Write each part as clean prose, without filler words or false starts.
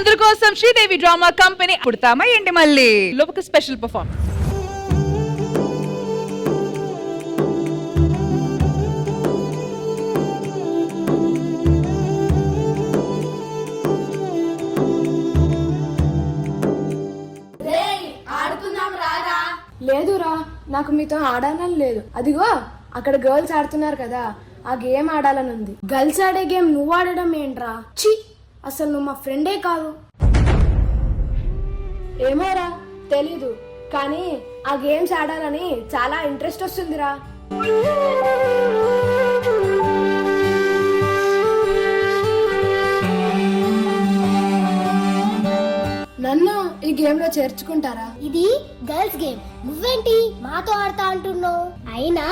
మనందరి కోసం Sridevi drama company పుడతామా ఏంటి మళ్ళీ ఒక స్పెషల్ పర్ఫార్మెన్స్. లేదురా, నాకు మీతో ఆడాలని లేదు. అదిగో అక్కడ గర్ల్స్ ఆడుతున్నారు కదా, ఆ గేమ్ ఆడాలని ఉంది. గర్ల్స్ ఆడే గేమ్ నువ్వు ఆడడం ఏంట్రా? ఛీ, అసలు నువ్వు మా ఫ్రెండే కాదు. ఏమోరా తెలీదు, కానీ ఆ గేమ్స్ ఆడాలని చాలా ఇంట్రెస్ట్ వస్తుందిరా. నన్ను ఈ గేమ్ లో చేర్చుకుంటారా? ఇది గర్ల్స్ గేమ్, నువ్వేంటి మాతో ఆడతా అంటున్నావు? అయినా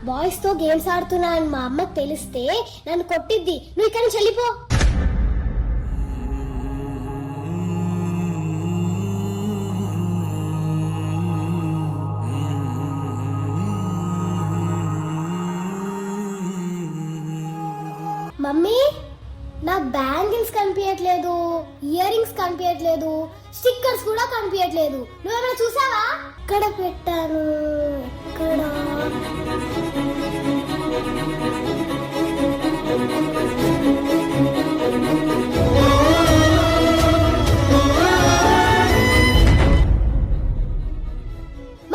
బాయ్స్ తో గేమ్స్ ఆడుతున్నా అని మా అమ్మకి తెలిస్తే నన్ను కొట్టిద్ది. నువ్వు ఇక్కడ నుంచి వెళ్ళిపో. మమ్మీ, నా బ్యాంగిల్స్ కనిపించట్లేదు, ఇయర్ రింగ్స్ కనిపించట్లేదు, స్టిక్కర్స్ కూడా కనిపించట్లేదు. నువ్వేమైనా చూసావా? ఎక్కడ పెట్టాను? ఎక్కడ?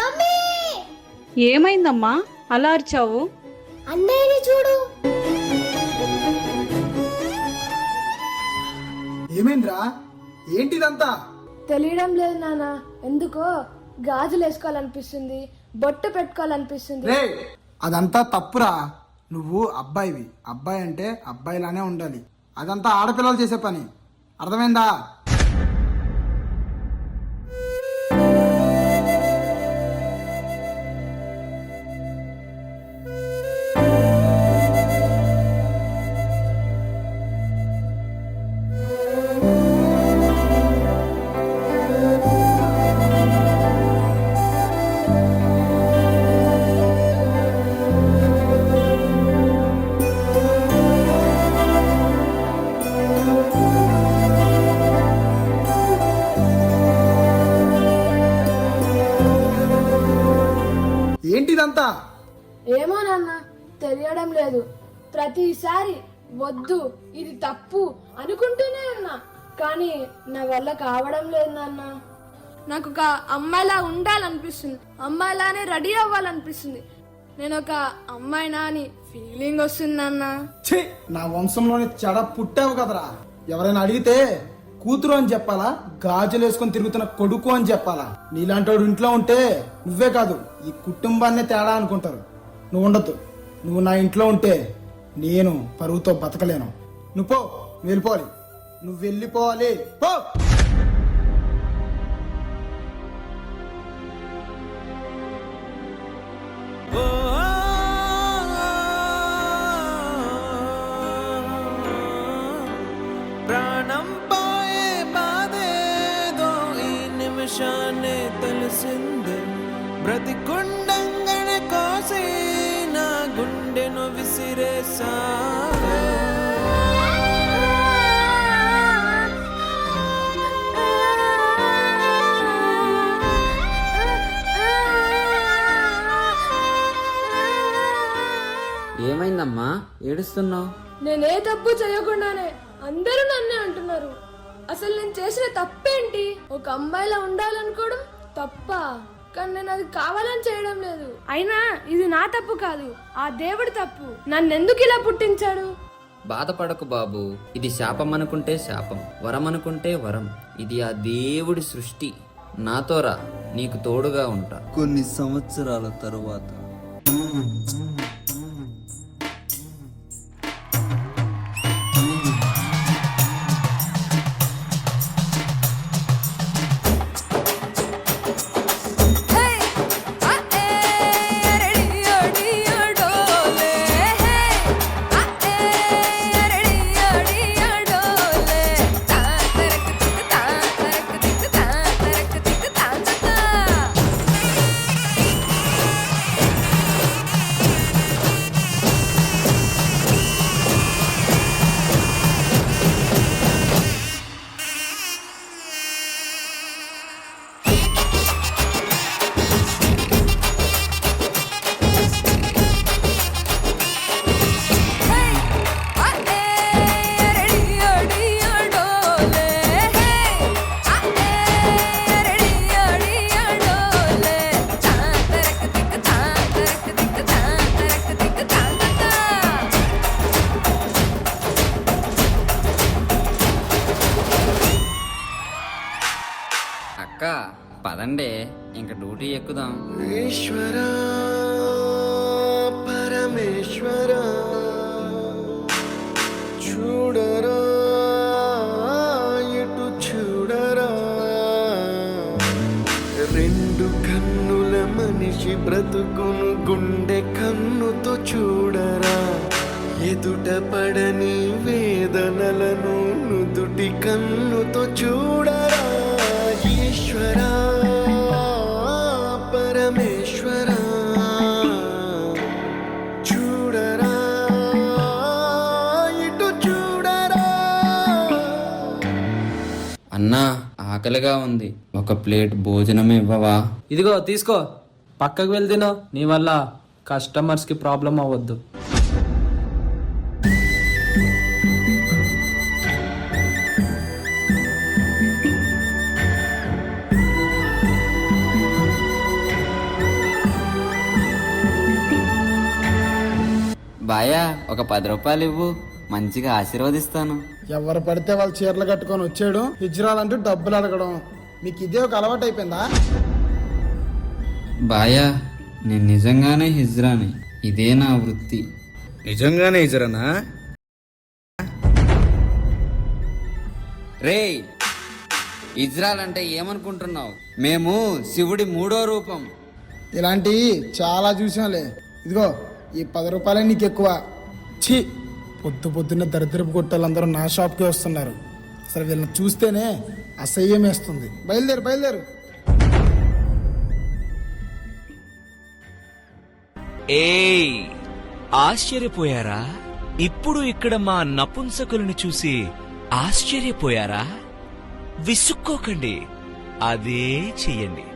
మమ్మీ! ఏమైందమ్మా అలా అరిచావు? అన్నయ్యని చూడు. ఏమైందిరా? ఏంటిదంతా? తెలియడం లేదు నాన్న, ఎందుకో గాజులు వేసుకోవాలనిపిస్తుంది, బొట్టు పెట్టుకోవాలనిపిస్తుంది. రే, అదంతా తప్పురా. నువ్వు అబ్బాయివి, అబ్బాయి అంటే అబ్బాయిలానే ఉండాలి. అదంతా ఆడపిల్లలు చేసే పని, అర్థమైందా? ఏంటిదంతా? ఏమో నాన్న, తెలియడం లేదు. ప్రతిసారి వద్దు, ఇది తప్పు అనుకుంటూనే ఉన్నా, కానీ నా వల్ల కావడం లేదు నాన్న. నాకు ఒక అమ్మాయిలా ఉండాలనిపిస్తుంది, అమ్మాయిలానే రెడీ అవ్వాలనిపిస్తుంది. నేను ఒక అమ్మాయినా అని ఫీలింగ్ వస్తుంది నాన్న. ఛీ, నా వంశంలోనే చెడ పుట్టావు కదరా. ఎవరైనా అడిగితే కూతురు అని చెప్పాలా, గాజులు వేసుకొని తిరుగుతున్న కొడుకు అని చెప్పాలా? నీలాంటోడు ఇంట్లో ఉంటే నువ్వే కాదు, ఈ కుటుంబాన్నే తేడా అనుకుంటారు. నువ్వు ఉండద్దు. నువ్వు నా ఇంట్లో ఉంటే నేను పరువుతో బతకలేను. నువ్వు పో, నువ్వు వెళ్ళిపోవాలి. నువ్వు వెళ్ళిపోవాలి, పో. ప్రాణం పోయే బాధేదో ఈ నిమిషాన్ని తెలిసింది. బ్రతికుండంగనే కోసి నా గుండెను విసిరేసావే. ఏమైందమ్మా ఏడుస్తున్నావు? నేనే తప్పు చేయకుండానే అందరూ నన్నే అంటున్నారు. అసలు నేను చేసిన తప్పేంటి? ఒక అమ్మాయిలా ఉండాలనుకోవడం తప్ప, కానీ నేను అది కావాలని చేయడం లేదు. అయినా ఇది నా తప్పు కాదు, ఆ దేవుడి తప్పు. నన్నెందుకు ఇలా పుట్టించాడు? బాధపడకు బాబు, ఇది శాపం అనుకుంటే శాపం, వరం అనుకుంటే వరం. ఇది ఆ దేవుడి సృష్టి. నాతో రా, నీకు తోడుగా ఉంటా. కొన్ని సంవత్సరాల తరువాత పదండి ఇంక డ్యూటీ ఎక్కుదాం. ఈశ్వర పరమేశ్వర చూడరా ఇటు చూడరా, రెండు కన్నుల మనిషి బ్రతుకును గుండె కన్నుతో చూడరా, ఎదుట పడని వేదనలను నుదుటి కన్నుతో చూడరా. ఈశ్వర పరమేశ్వర చూడరా ఇటు చూడరా. అన్నా ఆకలిగా ఉంది, ఒక ప్లేట్ భోజనం ఇవ్వవా? ఇదిగో తీసుకో, పక్కకు వెళ్ళి తినో. నీ వల్ల కస్టమర్స్కి ప్రాబ్లం అవ్వద్దు. బాయా ఒక 10 రూపాయలు ఇవ్వు, మంచిగా ఆశీర్వదిస్తాను. ఎవరు పడితే వాళ్ళు చీరలు కట్టుకొని వచ్చాడు హిజ్రాలంటూ డబ్బులు అడగడం, మీకు ఇదే ఒక అలవాటు అయిపోయిందా? బాయా నేను నిజంగానే హిజ్రాని, ఇదే నా వృత్తి. నిజంగానే ఇజరనా? రేయ్, ఇజ్రాయల్ అంటే ఏమనుకుంటున్నావు? మేము శివుడి 3వ రూపం. ఇలాంటివి చాలా చూసాంలే. ఇదిగో ఈ 10 రూపాయలే నీకు ఎక్కువ. ఛీ, పొద్దున్న దరిద్రపు కొట్టాలందరూ నా షాప్కే వస్తున్నారు. అసలు వీళ్ళని చూస్తేనే అసహ్యం వేస్తుంది. బయలుదేరు. ఏయ్, ఆశ్చర్యపోయారా? ఇప్పుడు ఇక్కడ మా నపుంసకులను చూసి ఆశ్చర్యపోయారా? విసుక్కోకండి, అదే చెయ్యండి.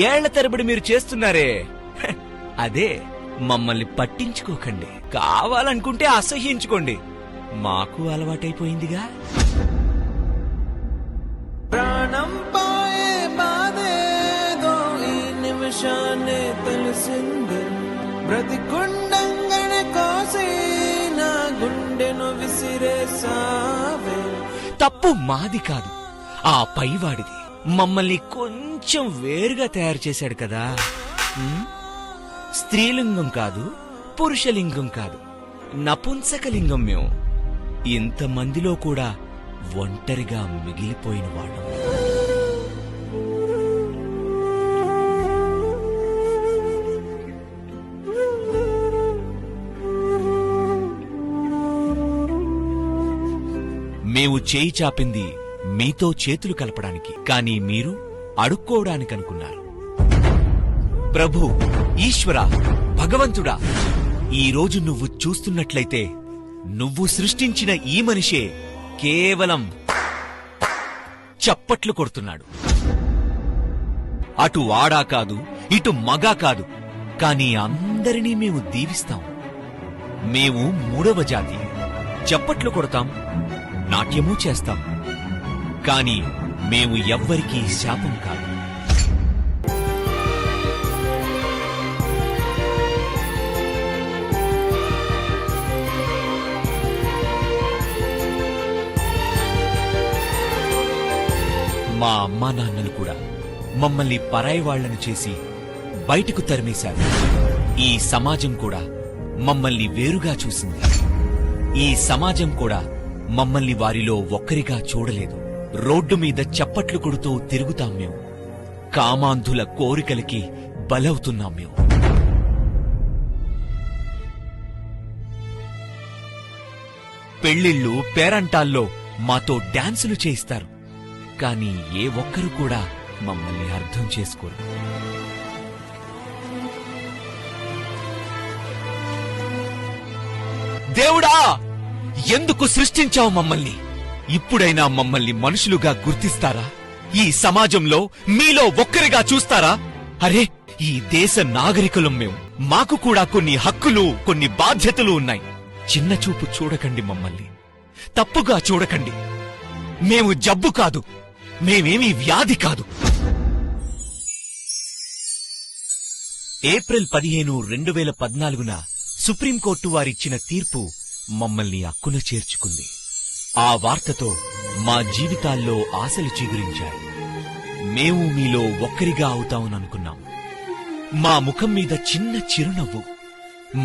ఏళ్ల తరబడి మీరు చేస్తున్నారే, అదే. మమ్మల్ని పట్టించుకోకండి, కావాలనుకుంటే అసహ్యించుకోండి, మాకు అలవాటైపోయిందిగా. ప్రాణం పోయే బాధేదో ఈ నిమిషాన్నే తెలిసింది, బ్రతికుండంగానే కోసి నా గుండెను విసిరేసావే. తప్పు మాది కాదు, ఆ పైవాడిది. మమ్మల్ని కొంచెం వేరుగా తయారు చేశాడు కదా. స్త్రీలింగం కాదు, పురుషలింగం కాదు, నపుంసకలింగం మేము. ఇంతమందిలో కూడా ఒంటరిగా మిగిలిపోయిన వాళ్ళం. మేము చేయి చాపింది మీతో చేతులు కలపడానికి, కానీ మీరు అడుక్కోవడానికనుకున్నారు. ప్రభు, ఈశ్వర, భగవంతుడా, ఈరోజు నువ్వు చూస్తున్నట్లయితే నువ్వు సృష్టించిన ఈ మనిషే కేవలం చప్పట్లు కొడుతున్నాడు. అటు వాడా కాదు, ఇటు మగా కాదు, కానీ అందరినీ మేము దీవిస్తాం. మేము 3వ జాతి. చప్పట్లు కొడతాం, నాట్యమూ చేస్తాం, కాని మేము ఎవ్వరికీ శాపం కాదు. మా అమ్మా నాన్నలు కూడా మమ్మల్ని పరాయి వాళ్లను చేసి బయటకు తరిమేశారు. ఈ సమాజం కూడా మమ్మల్ని వేరుగా చూసింది. ఈ సమాజం కూడా మమ్మల్ని వారిలో ఒక్కరిగా చూడలేదు. రోడ్డు మీద చప్పట్లు కొడుతూ తిరుగుతాం మేము. కామాంధుల కోరికలకి బలవుతున్నాం మేము. పెళ్లిళ్ళు, పేరంటాల్లో మాతో డాన్సులు చేయిస్తారు, కానీ ఏ ఒక్కరు కూడా మమ్మల్ని అర్థం చేసుకోరు. దేవుడా, ఎందుకు సృష్టించావు మమ్మల్ని? ఇప్పుడైనా మమ్మల్ని మనుషులుగా గుర్తిస్తారా? ఈ సమాజంలో మీలో ఒక్కరిగా చూస్తారా? అరే, ఈ దేశ నాగరికులం మేము. మాకు కూడా కొన్ని హక్కులు, కొన్ని బాధ్యతలు ఉన్నాయి. చిన్న చూపు చూడకండి మమ్మల్ని, తప్పుగా చూడకండి. మేము జబ్బు కాదు, మేమేమీ వ్యాధి కాదు. ఏప్రిల్ 15, 2014న సుప్రీంకోర్టు వారిచ్చిన తీర్పు మమ్మల్ని అక్కున చేర్చుకుంది. ఆ వార్తతో మా జీవితాల్లో ఆశలు చిగురించాయి. మేము మీలో ఒక్కరిగా అవుతామనుకున్నాం. మా ముఖం మీద చిన్న చిరునవ్వు,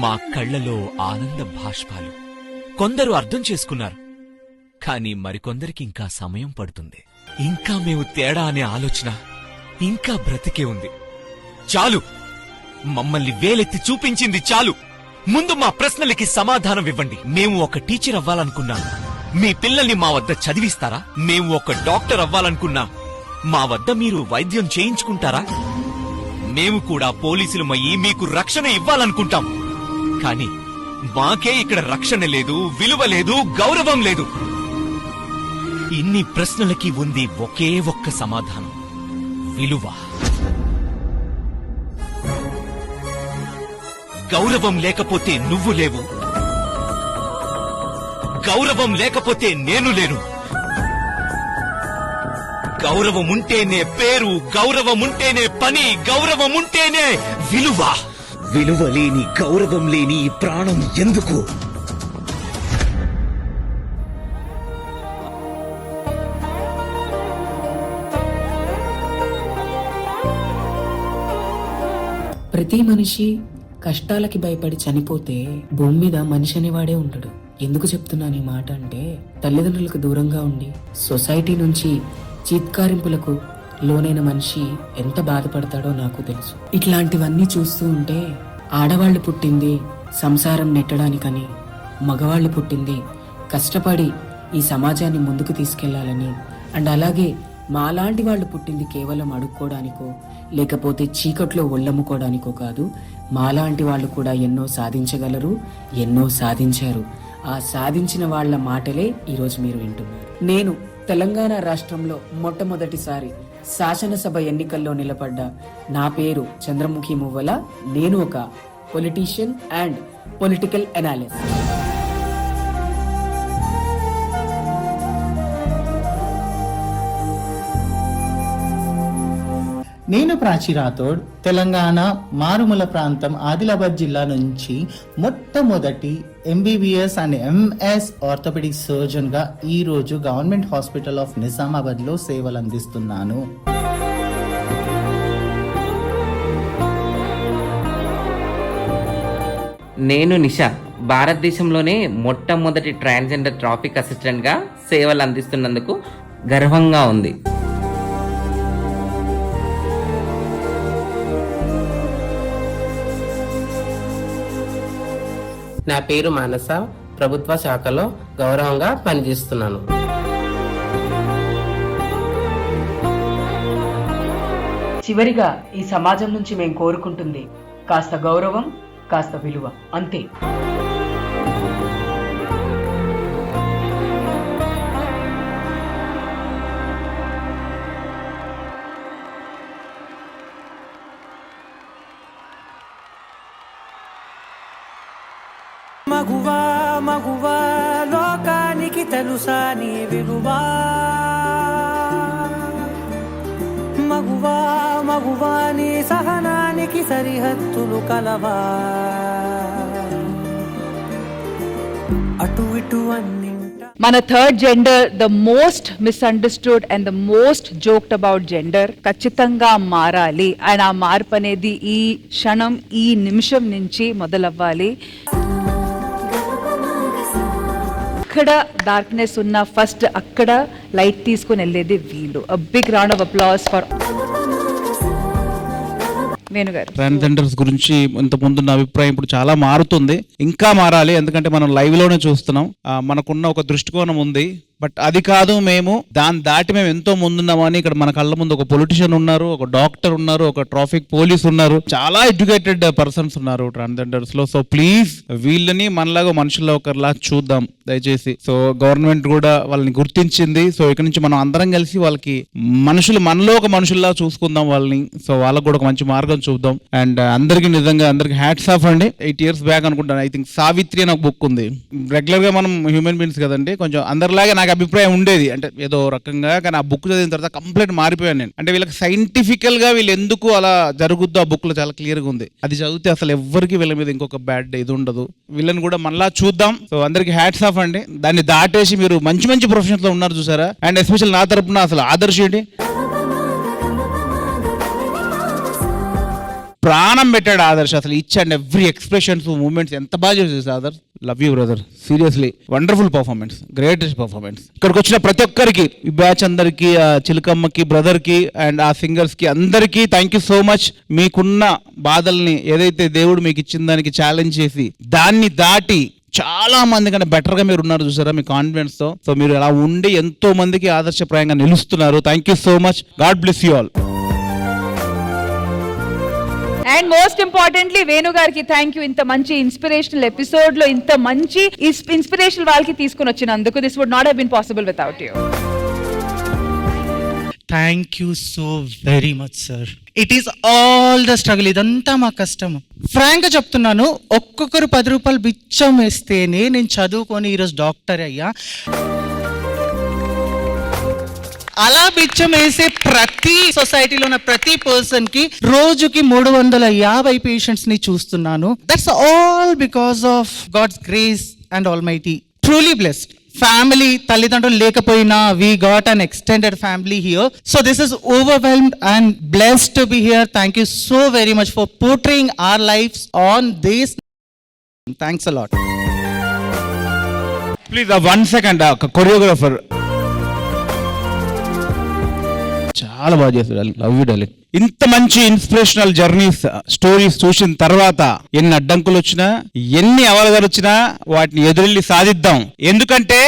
మా కళ్లలో ఆనంద భాష్పాలు. కొందరు అర్థం చేసుకున్నారు, కానీ మరికొందరికి ఇంకా సమయం పడుతుంది. ఇంకా మేము తేడా అనే ఆలోచన ఇంకా బ్రతికే ఉంది. చాలు, మమ్మల్ని వేలెత్తి చూపించింది చాలు. ముందు మా ప్రశ్నలకి సమాధానం ఇవ్వండి. మేము ఒక టీచర్ అవ్వాలనుకున్నాం, మీ పిల్లల్ని మా వద్ద చదివిస్తారా? మేము ఒక డాక్టర్ అవ్వాలనుకున్నాం, మా వద్ద మీరు వైద్యం చేయించుకుంటారా? మేము కూడా పోలీసులమయ్యి మీకు రక్షణ ఇవ్వాలనుకుంటాం. కాని మాకే ఇక్కడ రక్షణ లేదు, విలువ లేదు, గౌరవం లేదు. ఇన్ని ప్రశ్నలకి ఉంది ఒకే ఒక్క సమాధానం: విలువ. గౌరవం లేకపోతే నువ్వు లేవు, గౌరవం లేకపోతే నేను లేను. గౌరవం ఉంటేనే పేరు, గౌరవం ఉంటేనే పని, గౌరవం ఉంటేనే విలువ. విలువ లేని, గౌరవం లేని ఈ ప్రాణం ఎందుకు? ప్రతి మనిషి కష్టాలకి భయపడి చనిపోతే భూమి మీద మనిషి అనేవాడే ఉండడు. ఎందుకు చెప్తున్నాను ఈ మాట అంటే, తల్లిదండ్రులకు దూరంగా ఉండి సొసైటీ నుంచి చీత్కారింపులకు లోనైన మనిషి ఎంత బాధపడతాడో నాకు తెలుసు. ఇట్లాంటివన్నీ చూస్తూ ఉంటే ఆడవాళ్లు పుట్టింది సంసారం నెట్టడానికని, మగవాళ్లు పుట్టింది కష్టపడి ఈ సమాజాన్ని ముందుకు తీసుకెళ్లాలని, అండ్ అలాగే మాలాంటి వాళ్ళు పుట్టింది కేవలం అడుక్కోవడానికో లేకపోతే చీకట్లో ఒళ్ళమ్ముకోవడానికో కాదు. మాలాంటి వాళ్ళు కూడా ఎన్నో సాధించగలరు, ఎన్నో సాధించారు. ఆ సాధించిన వాళ్ళ మాటలే ఈరోజు మీరు వింటున్నారు. నేను తెలంగాణ రాష్ట్రంలో మొట్టమొదటిసారి శాసనసభ ఎన్నికల్లో నిలబడ్డ నా పేరు చంద్రముఖి మువ్వల. నేను ఒక పొలిటీషియన్ అండ్ పొలిటికల్ అనాలిస్ట్. నేను ప్రాచి రాథోడ్, తెలంగాణ మారుమూల ప్రాంతం ఆదిలాబాద్ జిల్లా నుంచి మొట్టమొదటి MBBS and MS orthopaedic surgeon గా ఈ రోజు గవర్నమెంట్ హాస్పిటల్ ఆఫ్ నిజామాబాద్ లో సేవలు అందిస్తున్నాను. నేను నిషా, భారతదేశంలోనే మొట్టమొదటి ట్రాన్స్జెండర్ ట్రాఫిక్ అసిస్టెంట్ గా సేవలు అందిస్తున్నందుకు గర్వంగా ఉంది. నా పేరు మానస, ప్రభుత్వ శాఖలో గౌరవంగా పనిచేస్తున్నాను. చివరిగా ఈ సమాజం నుంచి మేము కోరుకుంటుంది కాస్త గౌరవం, కాస్త విలువ, అంతే. మగువా మగువా, లోకానికి తెలుసా నీ విలువా? మగువా మగువా, నీ సహనానికి సరిహద్దులు కలవా? అటు ఇటు అన్నింట. మన third gender, the most misunderstood and the most joked about gender, ఖచ్చితంగా మారాలి. అండ్ ఆ మార్పు అనేది ఈ క్షణం, ఈ నిమిషం నుంచి మొదలవ్వాలి. అక్కడ డార్క్నెస్ ఉన్న ఫస్ట్ అక్కడ లైట్ తీసుకుని వెళ్ళేది వీళ్ళు. A big round of applause for వేణుగారు. ట్రాన్స్జెండర్స్ గురించి ఇంత ముందున్న అభిప్రాయం ఇప్పుడు చాలా మారుతుంది, ఇంకా మారాలి. ఎందుకంటే మనం లైవ్ లోనే చూస్తున్నాం. మనకున్న ఒక దృష్టికోణం ఉంది, బట్ అది కాదు, మేము దాన్ని దాటి మేము ఎంతో ముందున్నామని ఇక్కడ మన కళ్ళ ముందు ఒక పొలిటీషియన్ ఉన్నారు, ఒక డాక్టర్ ఉన్నారు, ఒక ట్రాఫిక్ పోలీస్ ఉన్నారు, చాలా ఎడ్యుకేటెడ్ పర్సన్స్ ఉన్నారు ట్రాన్స్జెండర్స్ లో. సో ప్లీజ్ వీళ్ళని మనలాగా మనుషుల్లో ఒకరిలా చూద్దాం దయచేసి. సో గవర్నమెంట్ కూడా వాళ్ళని గుర్తించింది. సో ఇక్కడ నుంచి మనం అందరం కలిసి వాళ్ళకి మనుషులు, మనలో ఒక మనుషుల్లా చూసుకుందాం వాళ్ళని. సో వాళ్ళకు కూడా ఒక మంచి మార్గం చూద్దాం. అండ్ అందరికి నిజంగా అందరికి హ్యాట్స్ ఆఫ్ అండి. 8 years బ్యాక్ అనుకుంటాను, ఐ థింక్ సావిత్రి అని ఒక బుక్ ఉంది. రెగ్యులర్ గా మనం హ్యూమన్ బీయింగ్స్ కదండి, కొంచెం అందరిలాగే నాకు అభిప్రాయం ఉండేది, అంటే ఏదో రకంగా. కానీ ఆ బుక్ చదివిన తర్వాత కంప్లీట్ మారిపోయాను నేను. అంటే వీళ్ళకి సైంటిఫికల్ గా వీళ్ళు ఎందుకు అలా జరుగుద్దో ఆ బుక్ లో చాలా క్లియర్ గా ఉంది. అది చదివితే అసలు ఎవ్వరికి వీళ్ళ మీద ఇంకొక బ్యాడ్ ఇది ఉండదు. వీళ్ళని కూడా మనలా చూద్దాం. సో అందరికి హ్యాట్స్ ఆఫ్ అండి. దాన్ని దాటేసి మీరు మంచి మంచి ప్రొఫెషన్స్ లో ఉన్నారు చూసారా. అండ్ ఎస్పెషల్ నా తరపున అసలు ఆదర్శ ఏంటి, ప్రాణం పెట్టాడు ఆదర్శ్. అసలు each and every expressions moments ఎంత బాగా చేసేది Adarsh. Love you brother, seriously wonderful performance, greatest performance. ఇక్కడికి వచ్చిన ప్రతి ఒక్కరికి, ఈ బ్యాచ్ అందరికి, ఆ చిలకమ్మకి, బ్రదర్ కి అండ్ ఆ సింగర్స్ కి అందరికీ థ్యాంక్ యూ సో మచ్. మీకున్న బాధల్ని ఏదైతే దేవుడు మీకు ఇచ్చిన దానికి ఛాలెంజ్ చేసి దాన్ని దాటి చాలా మంది కన్నా బెటర్ గా మీరు ఉన్నారు చూసారా మీ కాన్ఫిడెన్స్ తో. సో మీరు అలా ఉండి ఎంతో మందికి ఆదర్శప్రాయంగా నిలుస్తున్నారు. Thank you so much. God bless you all. And most importantly Venu గారికి థ్యాంక్ యూ. ఇంత మంచి ఇన్స్పిరేషనల్ ఎపిసోడ్ లో ఇంత మంచి ఇన్స్పిరేషన్ వాళ్ళకి తీసుకుని వచ్చినందుకు. This would not have been possible without you. Thank you so very much sir. It is all the struggle. ఇదంతా మా కష్టం. ఫ్రాంక్ గా చెప్తున్నాను, ఒక్కొక్కరు 10 రూపాయలు బిచ్చం వేస్తేనే నేను చదువుకొని ఈరోజు డాక్టర్ అయ్యా. అలా బిచ్చం వేసే ప్రతి సొసైటీలో ఉన్న ప్రతి పర్సన్ కి రోజుకి 350 పేషెంట్స్ ని చూస్తున్నాను. That's all because of God's grace and almighty. Truly blessed. Family, తల్లిదండ్రులు లేకపోయినా we got an extended family here. So this is overwhelmed and blessed to be here. Thank you so very much for portraying our lives on this. Thanks a lot. Please 1 second, choreographer. చాలా బాగా చేశాడు. Love you darling. ఇంత మంచి inspirational journeys, stories చూసిన తర్వాత ఎన్ని అడ్డంకులు వచ్చినా, ఎన్ని అవరోధాలు వచ్చినా వాటిని ఎదురెళ్ళి సాధిద్దాం. ఎందుకంటే